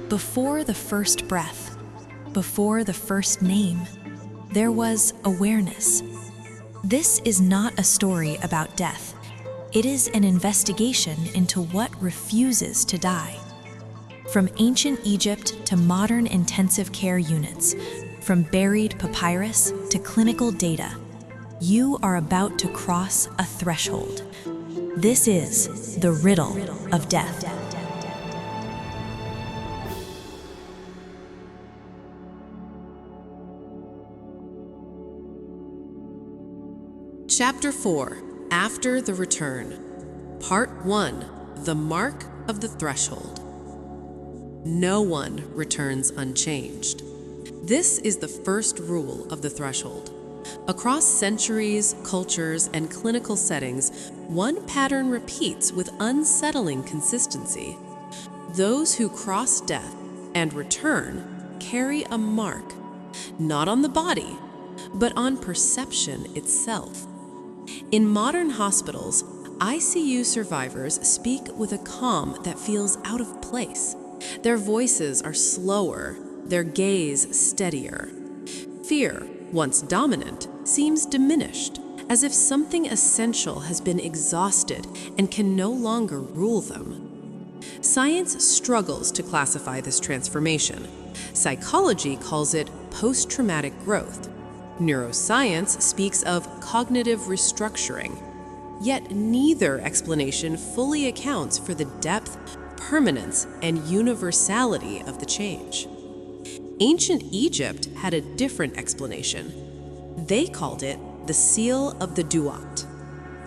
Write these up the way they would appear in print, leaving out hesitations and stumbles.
Before the first breath, before the first name, there was awareness. This is not a story about death. It is an investigation into what refuses to die. From ancient Egypt to modern intensive care units, from buried papyrus to clinical data, you are about to cross a threshold. This is the riddle of death. Chapter 4, After the Return. Part 1, The Mark of the Threshold. No one returns unchanged. This is the first rule of the threshold. Across centuries, cultures, and clinical settings, one pattern repeats with unsettling consistency. Those who cross death and return carry a mark, not on the body, but on perception itself. In modern hospitals, ICU survivors speak with a calm that feels out of place. Their voices are slower, their gaze steadier. Fear, once dominant, seems diminished, as if something essential has been exhausted and can no longer rule them. Science struggles to classify this transformation. Psychology calls it post-traumatic growth. Neuroscience speaks of cognitive restructuring, yet neither explanation fully accounts for the depth, permanence, and universality of the change. Ancient Egypt had a different explanation. They called it the seal of the duat.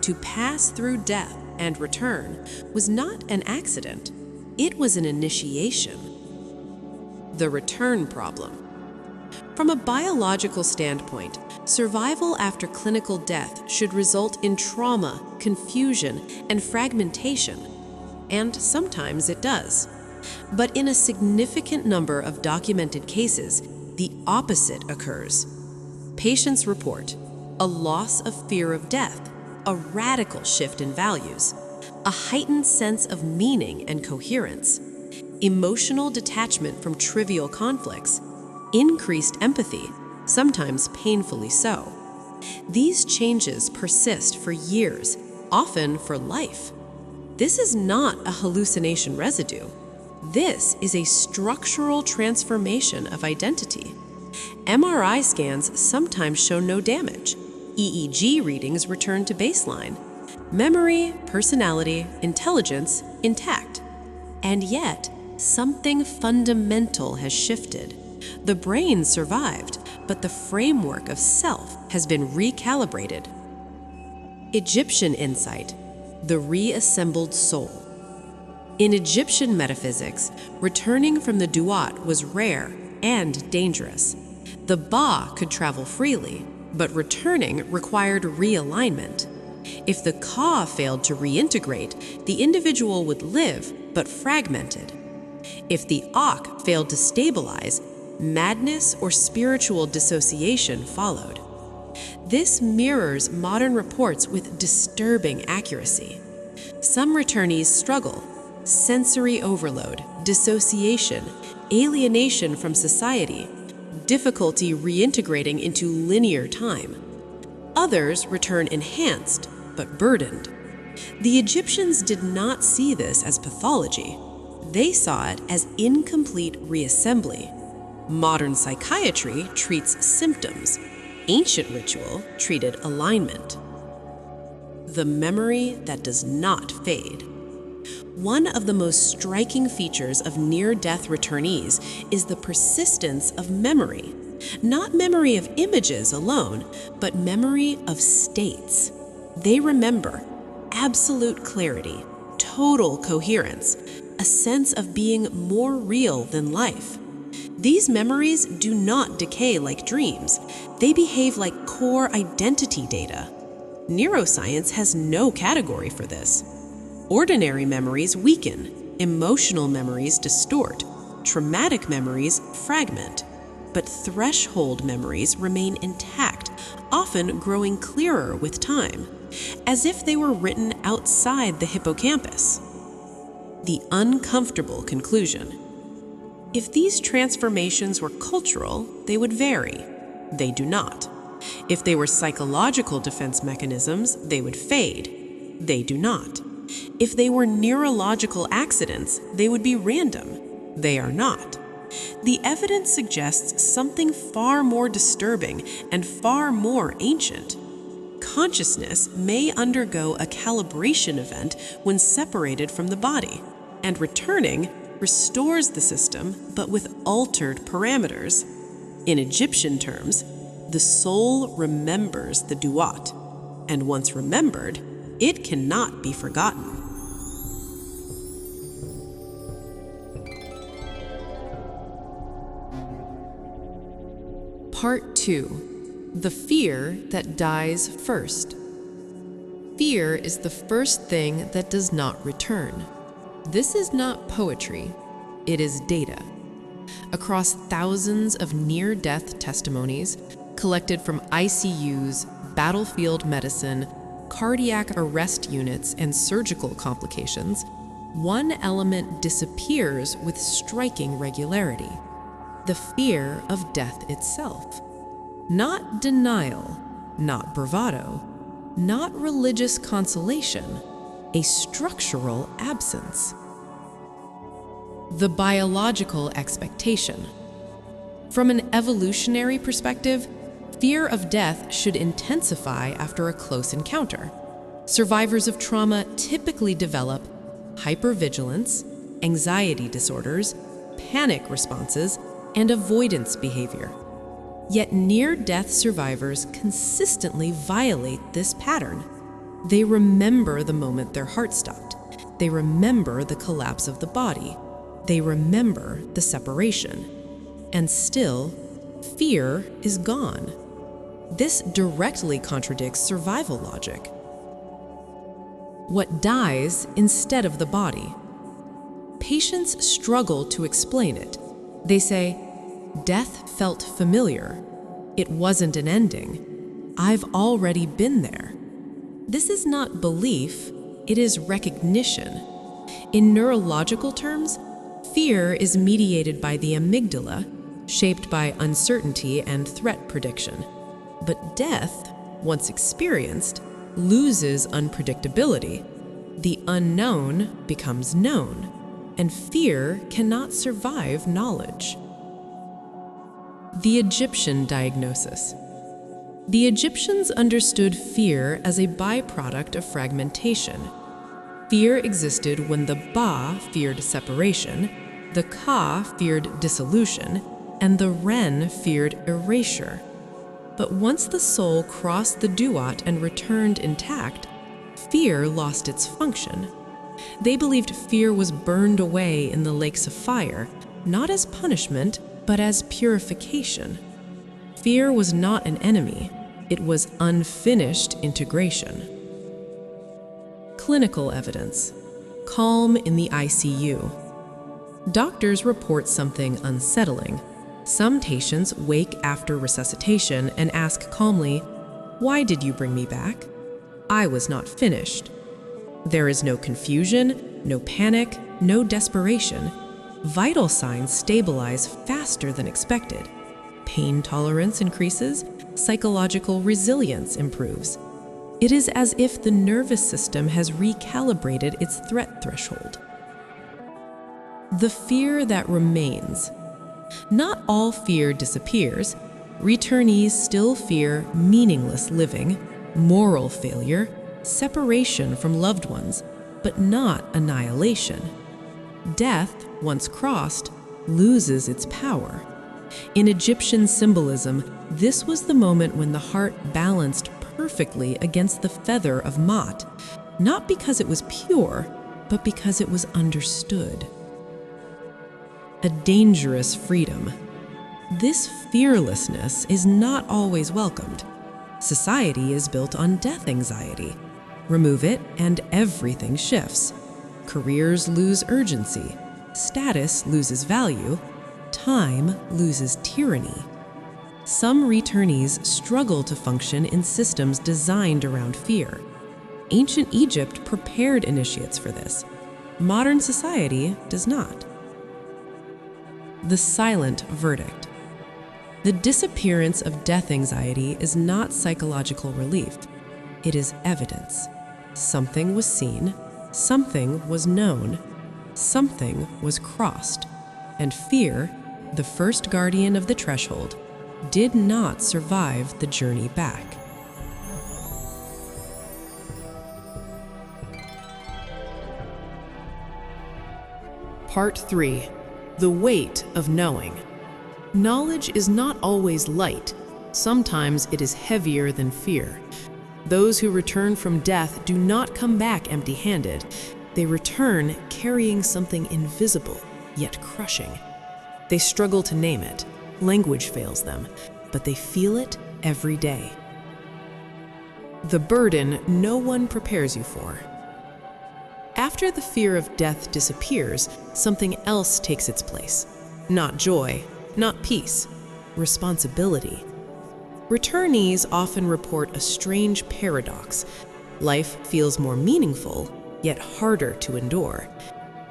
To pass through death and return was not an accident, it was an initiation. The return problem. From a biological standpoint, survival after clinical death should result in trauma, confusion, and fragmentation, and sometimes it does. But in a significant number of documented cases, the opposite occurs. Patients report a loss of fear of death, a radical shift in values, a heightened sense of meaning and coherence, emotional detachment from trivial conflicts, increased empathy, sometimes painfully so. These changes persist for years, often for life. This is not a hallucination residue. This is a structural transformation of identity. MRI scans sometimes show no damage. EEG readings return to baseline. Memory, personality, intelligence intact. And yet, something fundamental has shifted. The brain survived, but the framework of self has been recalibrated. Egyptian insight, the reassembled soul. In Egyptian metaphysics, returning from the duat was rare and dangerous. The ba could travel freely, but returning required realignment. If the ka failed to reintegrate, the individual would live, but fragmented. If the ak failed to stabilize, madness or spiritual dissociation followed. This mirrors modern reports with disturbing accuracy. Some returnees struggle: sensory overload, dissociation, alienation from society, difficulty reintegrating into linear time. Others return enhanced, but burdened. The Egyptians did not see this as pathology. They saw it as incomplete reassembly. Modern psychiatry treats symptoms. Ancient ritual treated alignment. The memory that does not fade. One of the most striking features of near-death returnees is the persistence of memory. Not memory of images alone, but memory of states. They remember absolute clarity, total coherence, a sense of being more real than life. These memories do not decay like dreams. They behave like core identity data. Neuroscience has no category for this. Ordinary memories weaken, emotional memories distort, traumatic memories fragment. but threshold memories remain intact, often growing clearer with time, as if they were written outside the hippocampus. The uncomfortable conclusion. If these transformations were cultural, they would vary. They do not. If they were psychological defense mechanisms, they would fade. They do not. If they were neurological accidents, they would be random. They are not. The evidence suggests something far more disturbing and far more ancient. Consciousness may undergo a calibration event when separated from the body, and returning restores the system, but with altered parameters. In Egyptian terms, the soul remembers the duat, and once remembered, it cannot be forgotten. Part 2. The fear that dies first. Fear is the first thing that does not return. This is not poetry, it is data. Across thousands of near-death testimonies collected from ICUs, battlefield medicine, cardiac arrest units, and surgical complications, one element disappears with striking regularity: the fear of death itself. Not denial, not bravado, not religious consolation, a structural absence. The biological expectation. From an evolutionary perspective, fear of death should intensify after a close encounter. Survivors of trauma typically develop hypervigilance, anxiety disorders, panic responses, and avoidance behavior. Yet near-death survivors consistently violate this pattern. They remember the moment their heart stopped. They remember the collapse of the body. They remember the separation. And still, fear is gone. This directly contradicts survival logic. What dies instead of the body? Patients struggle to explain it. They say, "Death felt familiar. It wasn't an ending. I've already been there." This is not belief, it is recognition. In neurological terms, fear is mediated by the amygdala, shaped by uncertainty and threat prediction. But death, once experienced, loses unpredictability. The unknown becomes known, and fear cannot survive knowledge. The Egyptian diagnosis. The Egyptians understood fear as a byproduct of fragmentation. Fear existed when the Ba feared separation, the Ka feared dissolution, and the Ren feared erasure. But once the soul crossed the duat and returned intact, fear lost its function. They believed fear was burned away in the lakes of fire, not as punishment, but as purification. Fear was not an enemy, it was unfinished integration. Clinical evidence. Calm in the ICU. Doctors report something unsettling. Some patients wake after resuscitation and ask calmly, "Why did you bring me back? I was not finished." There is no confusion, no panic, no desperation. Vital signs stabilize faster than expected. Pain tolerance increases, psychological resilience improves. It is as if the nervous system has recalibrated its threat threshold. The fear that remains. Not all fear disappears. Returnees still fear meaningless living, moral failure, separation from loved ones, but not annihilation. Death, once crossed, loses its power. In Egyptian symbolism, this was the moment when the heart balanced perfectly against the feather of Maat, not because it was pure, but because it was understood. A dangerous freedom. This fearlessness is not always welcomed. Society is built on death anxiety. Remove it and everything shifts. Careers lose urgency. Status loses value. Time loses tyranny. Some returnees struggle to function in systems designed around fear. Ancient Egypt prepared initiates for this. Modern society does not. The silent verdict. The disappearance of death anxiety is not psychological relief. It is evidence. Something was seen, something was known, something was crossed, and fear, the first guardian of the threshold, did not survive the journey back. Part 3. The weight of knowing. Knowledge is not always light. Sometimes it is heavier than fear. Those who return from death do not come back empty-handed. They return carrying something invisible, yet crushing. They struggle to name it. Language fails them, but they feel it every day. The burden no one prepares you for. After the fear of death disappears, something else takes its place. Not joy, not peace, responsibility. Returnees often report a strange paradox. Life feels more meaningful, yet harder to endure.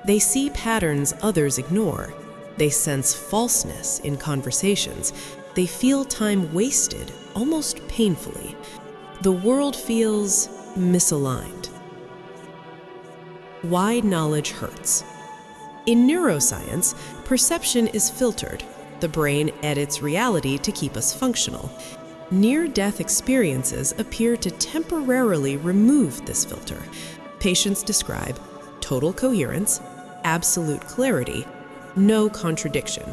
They see patterns others ignore. They sense falseness in conversations. They feel time wasted, almost painfully. The world feels misaligned. Why knowledge hurts. In neuroscience, perception is filtered. The brain edits reality to keep us functional. Near-death experiences appear to temporarily remove this filter. Patients describe total coherence, absolute clarity, no contradiction.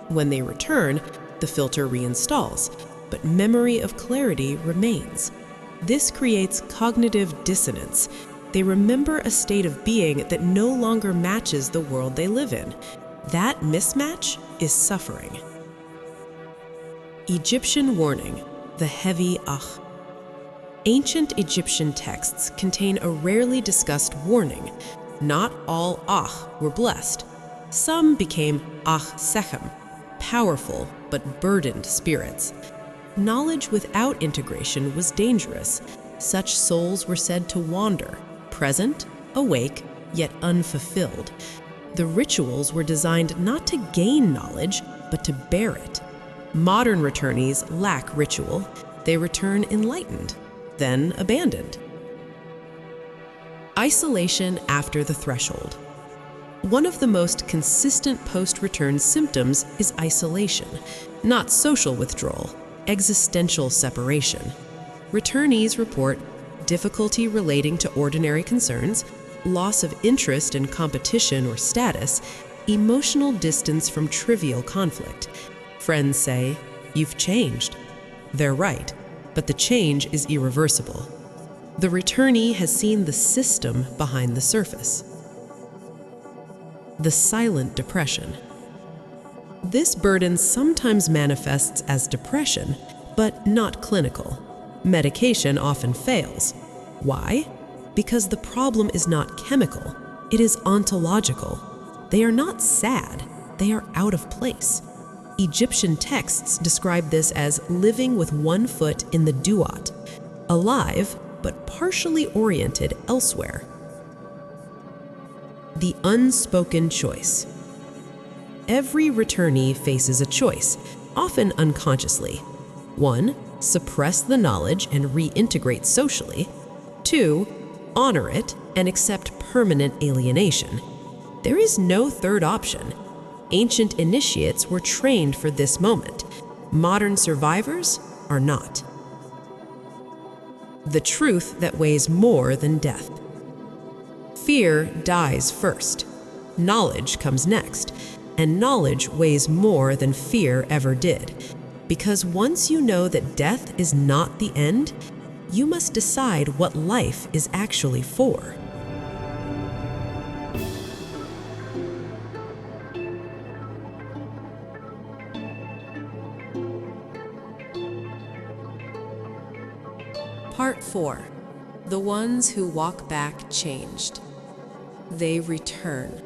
When they return, the filter reinstalls, but memory of clarity remains. This creates cognitive dissonance. They remember a state of being that no longer matches the world they live in. That mismatch is suffering. Egyptian warning, the heavy ach. Ancient Egyptian texts contain a rarely discussed warning. Not all ach were blessed. Some became ach sechem, powerful but burdened spirits. Knowledge without integration was dangerous. Such souls were said to wander, present, awake, yet unfulfilled. The rituals were designed not to gain knowledge, but to bear it. Modern returnees lack ritual. They return enlightened, then abandoned. Isolation after the threshold. One of the most consistent post-return symptoms is isolation, not social withdrawal, existential separation. Returnees report difficulty relating to ordinary concerns, loss of interest in competition or status, emotional distance from trivial conflict. Friends say, "You've changed." They're right, but the change is irreversible. The returnee has seen the system behind the surface. The silent depression. This burden sometimes manifests as depression, but not clinical. Medication often fails. Why? Because the problem is not chemical, it is ontological. They are not sad, they are out of place. Egyptian texts describe this as living with one foot in the duat, alive but partially oriented elsewhere. The unspoken choice. Every returnee faces a choice, often unconsciously. 1. Suppress the knowledge and reintegrate socially. 2. Honor it and accept permanent alienation. There is no third option. Ancient initiates were trained for this moment. Modern survivors are not. The truth that weighs more than death. Fear dies first. Knowledge comes next, and knowledge weighs more than fear ever did. Because once you know that death is not the end, you must decide what life is actually for. Part 4. The ones who walk back changed. They return,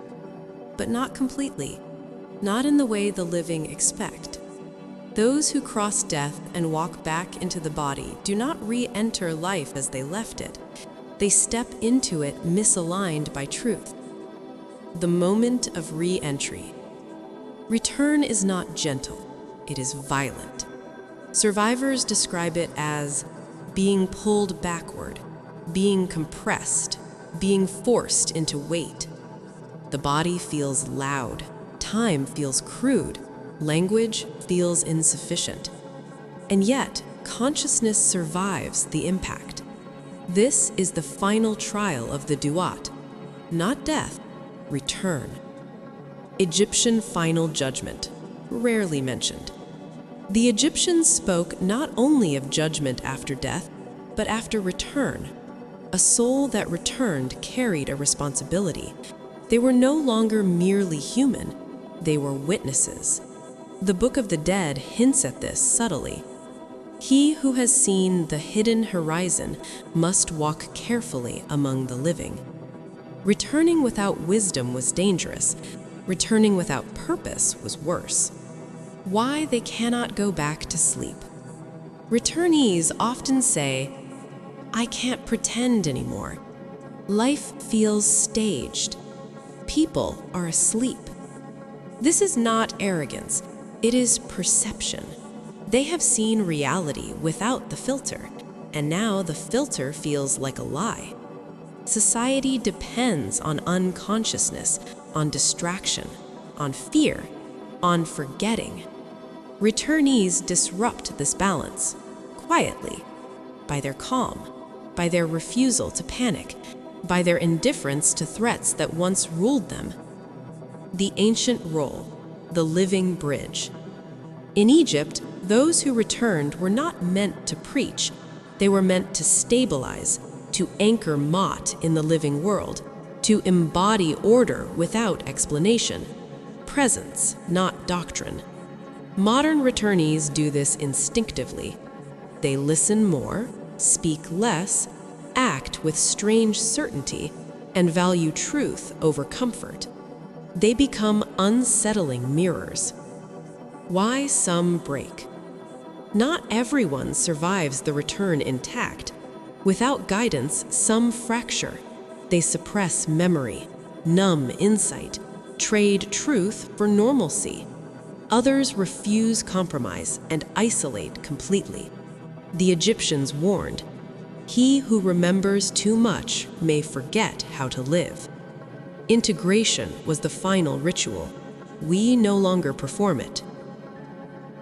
but not completely, not in the way the living expect. Those who cross death and walk back into the body do not re-enter life as they left it. They step into it misaligned by truth. The moment of re-entry. Return is not gentle, it is violent. Survivors describe it as being pulled backward, being compressed, being forced into weight. The body feels loud, time feels crude, language feels insufficient. And yet, consciousness survives the impact. This is the final trial of the duat, not death, return. Egyptian final judgment, rarely mentioned. The Egyptians spoke not only of judgment after death, but after return. A soul that returned carried a responsibility. They were no longer merely human, they were witnesses. The Book of the Dead hints at this subtly. He who has seen the hidden horizon must walk carefully among the living. Returning without wisdom was dangerous. Returning without purpose was worse. Why they cannot go back to sleep. Returnees often say, "I can't pretend anymore." Life feels staged. People are asleep. This is not arrogance, it is perception. They have seen reality without the filter, and now the filter feels like a lie. Society depends on unconsciousness, on distraction, on fear, on forgetting. Returnees disrupt this balance, quietly, by their calm, by their refusal to panic, by their indifference to threats that once ruled them. The ancient role, the living bridge. In Egypt, those who returned were not meant to preach, they were meant to stabilize, to anchor Mot in the living world, to embody order without explanation, presence, not doctrine. Modern returnees do this instinctively. They listen more, speak less, act with strange certainty, and value truth over comfort. They become unsettling mirrors. Why some break? Not everyone survives the return intact. Without guidance, some fracture. They suppress memory, numb insight, trade truth for normalcy. Others refuse compromise and isolate completely. The Egyptians warned, "He who remembers too much may forget how to live." Integration was the final ritual. We no longer perform it.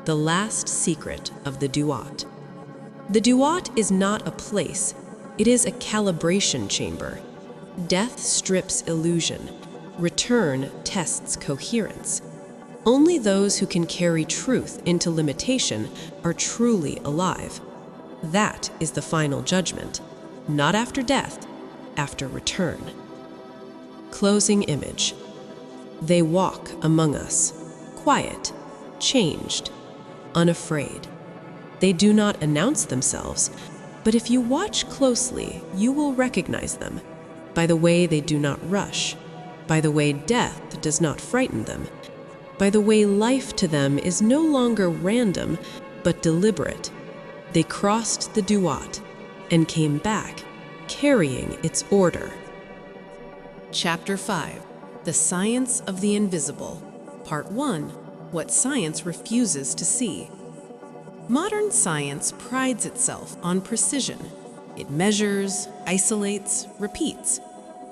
The last secret of the duat. The duat is not a place, it is a calibration chamber. Death strips illusion, return tests coherence. Only those who can carry truth into limitation are truly alive. That is the final judgment, not after death, after return. Closing image. They walk among us, quiet, changed, unafraid. They do not announce themselves, but if you watch closely, you will recognize them by the way they do not rush, by the way death does not frighten them, by the way life to them is no longer random, but deliberate. They crossed the duat and came back, carrying its order. Chapter 5. The Science of the Invisible. Part 1. What science refuses to see. Modern science prides itself on precision. It measures, isolates, repeats.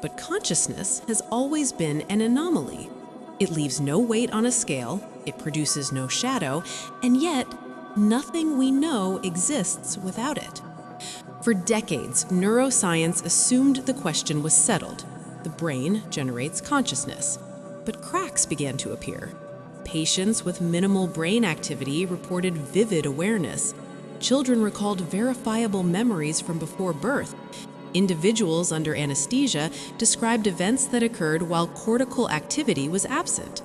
But consciousness has always been an anomaly. It leaves no weight on a scale, it produces no shadow, and yet nothing we know exists without it. For decades, neuroscience assumed the question was settled. The brain generates consciousness. But cracks began to appear. Patients with minimal brain activity reported vivid awareness. Children recalled verifiable memories from before birth. Individuals under anesthesia described events that occurred while cortical activity was absent.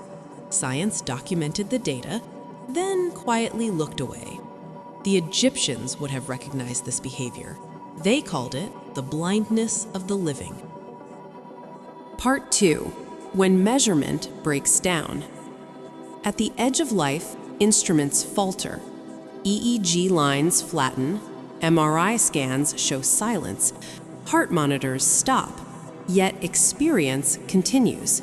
Science documented the data, then quietly looked away. The Egyptians would have recognized this behavior. They called it the blindness of the living. Part 2. When measurement breaks down. At the edge of life, instruments falter. EEG lines flatten, MRI scans show silence, heart monitors stop, yet experience continues.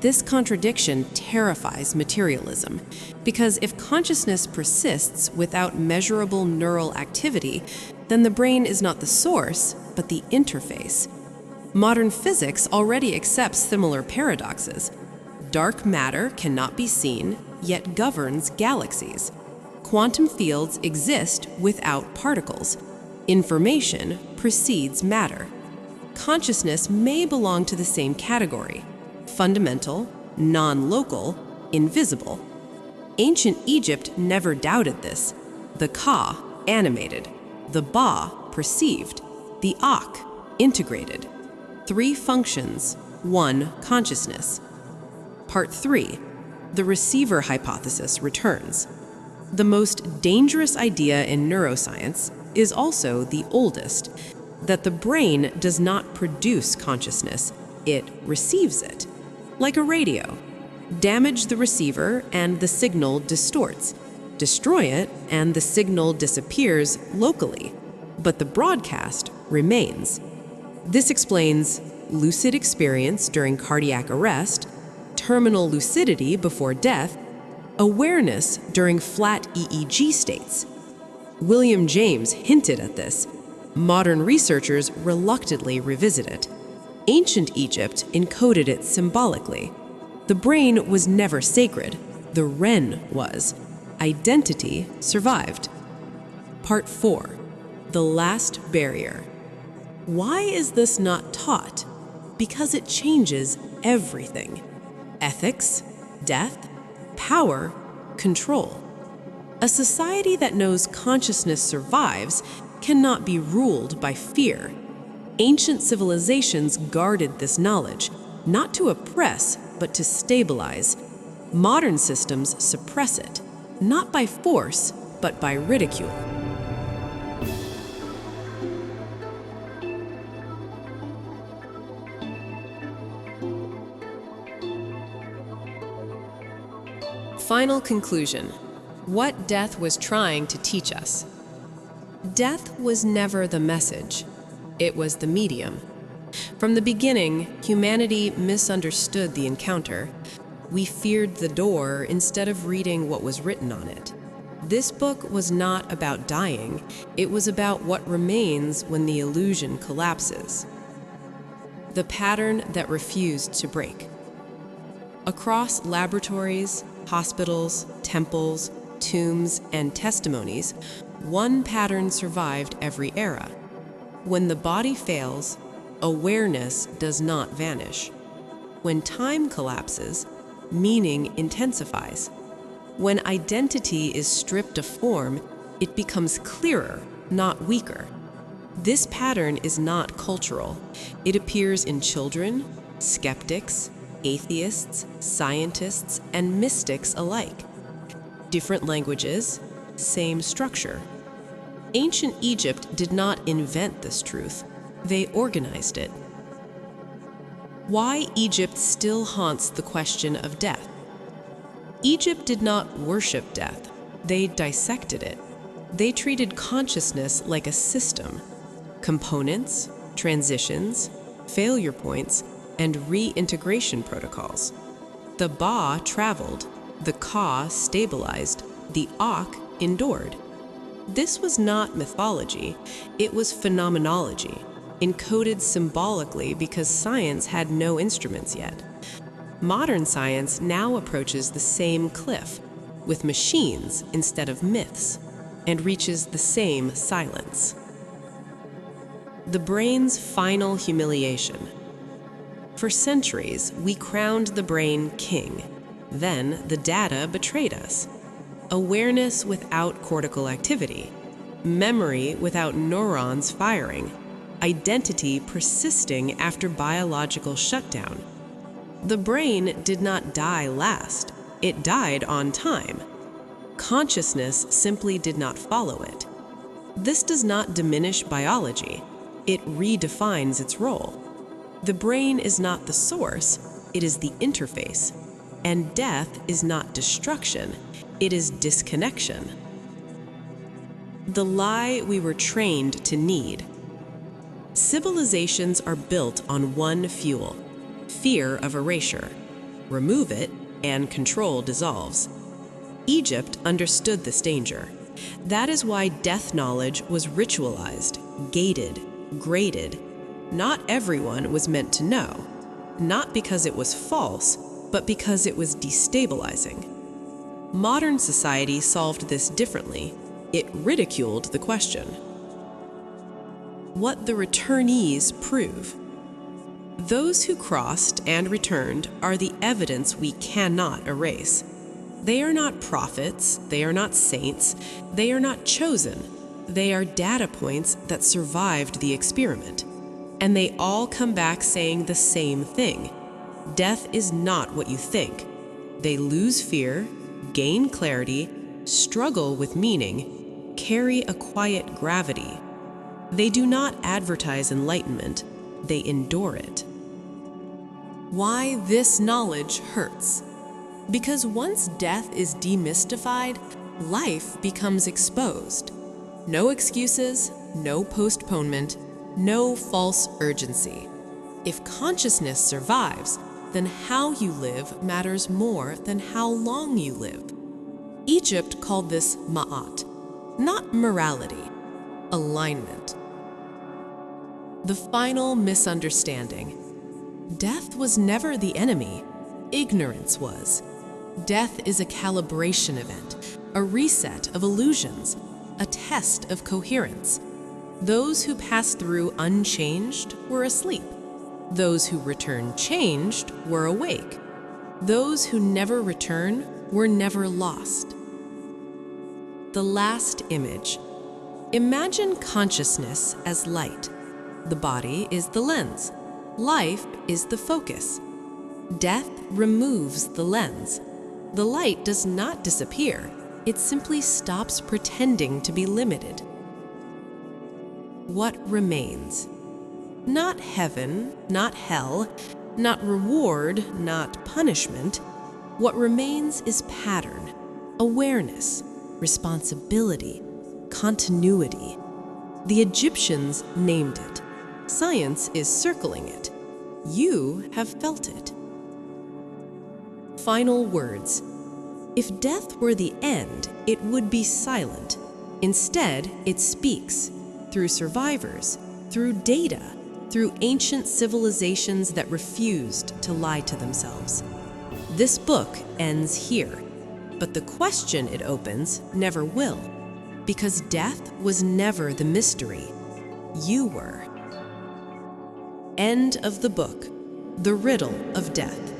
This contradiction terrifies materialism, because if consciousness persists without measurable neural activity, then the brain is not the source, but the interface. Modern physics already accepts similar paradoxes. Dark matter cannot be seen, yet governs galaxies. Quantum fields exist without particles. Information precedes matter. Consciousness may belong to the same category: fundamental, non-local, invisible. Ancient Egypt never doubted this. The Ka, animated. The Ba, perceived. The Ak, integrated. 3 functions, 1 consciousness. Part 3. The receiver hypothesis returns. The most dangerous idea in neuroscience is also the oldest, that the brain does not produce consciousness, it receives it. Like a radio. Damage the receiver and the signal distorts. Destroy it and the signal disappears locally, but the broadcast remains. This explains lucid experience during cardiac arrest, terminal lucidity before death, awareness during flat EEG states. William James hinted at this. Modern researchers reluctantly revisit it. Ancient Egypt encoded it symbolically. The brain was never sacred. The Ren was. Identity survived. Part 4. The last barrier. Why is this not taught? Because it changes everything. Ethics, death, power, control. A society that knows consciousness survives cannot be ruled by fear. Ancient civilizations guarded this knowledge, not to oppress, but to stabilize. Modern systems suppress it, not by force, but by ridicule. Final conclusion. What death was trying to teach us. Death was never the message. It was the medium. From the beginning, humanity misunderstood the encounter. We feared the door instead of reading what was written on it. This book was not about dying. It was about what remains when the illusion collapses. The pattern that refused to break. Across laboratories, hospitals, temples, tombs, and testimonies, one pattern survived every era. When the body fails, awareness does not vanish. When time collapses, meaning intensifies. When identity is stripped of form, it becomes clearer, not weaker. This pattern is not cultural. It appears in children, skeptics, atheists, scientists, and mystics alike. Different languages, same structure. Ancient Egypt did not invent this truth. They organized it. Why Egypt still haunts the question of death. Egypt did not worship death. They dissected it. They treated consciousness like a system. Components, transitions, failure points, and reintegration protocols. The Ba traveled, the Ka stabilized, the Ak endured. This was not mythology, it was phenomenology, encoded symbolically because science had no instruments yet. Modern science now approaches the same cliff, with machines instead of myths, and reaches the same silence. The brain's final humiliation. For centuries, we crowned the brain king. Then the data betrayed us. Awareness without cortical activity, memory without neurons firing, identity persisting after biological shutdown. The brain did not die last, it died on time. Consciousness simply did not follow it. This does not diminish biology, it redefines its role. The brain is not the source, it is the interface. And death is not destruction, it is disconnection. the lie we were trained to need. Civilizations are built on one fuel: fear of erasure. Remove it, and control dissolves. Egypt understood this danger. That is why death knowledge was ritualized, gated, graded. Not everyone was meant to know, not because it was false, but because it was destabilizing. Modern society solved this differently. It ridiculed the question. What the returnees prove. Those who crossed and returned are the evidence we cannot erase. They are not prophets, they are not saints, they are not chosen. They are data points that survived the experiment. And they all come back saying the same thing. Death is not what you think. They lose fear, gain clarity, struggle with meaning, carry a quiet gravity. They do not advertise enlightenment, they endure it. Why this knowledge hurts? Because once death is demystified, life becomes exposed. No excuses, no postponement, no false urgency. If consciousness survives, then how you live matters more than how long you live. Egypt called this ma'at, not morality, alignment. The final misunderstanding. Death was never the enemy, ignorance was. Death is a calibration event, a reset of illusions, a test of coherence. Those who passed through unchanged were asleep. Those who return changed were awake. Those who never return were never lost. The last image. Imagine consciousness as light. The body is the lens. Life is the focus. Death removes the lens. The light does not disappear. It simply stops pretending to be limited. What remains? Not heaven, not hell, not reward, not punishment. What remains is pattern, awareness, responsibility, continuity. The Egyptians named it. Science is circling it. You have felt it. Final words. If death were the end, it would be silent. Instead, it speaks through survivors, through data, through ancient civilizations that refused to lie to themselves. This book ends here, but the question it opens never will, because death was never the mystery. You were. End of the book, The Riddle of Death.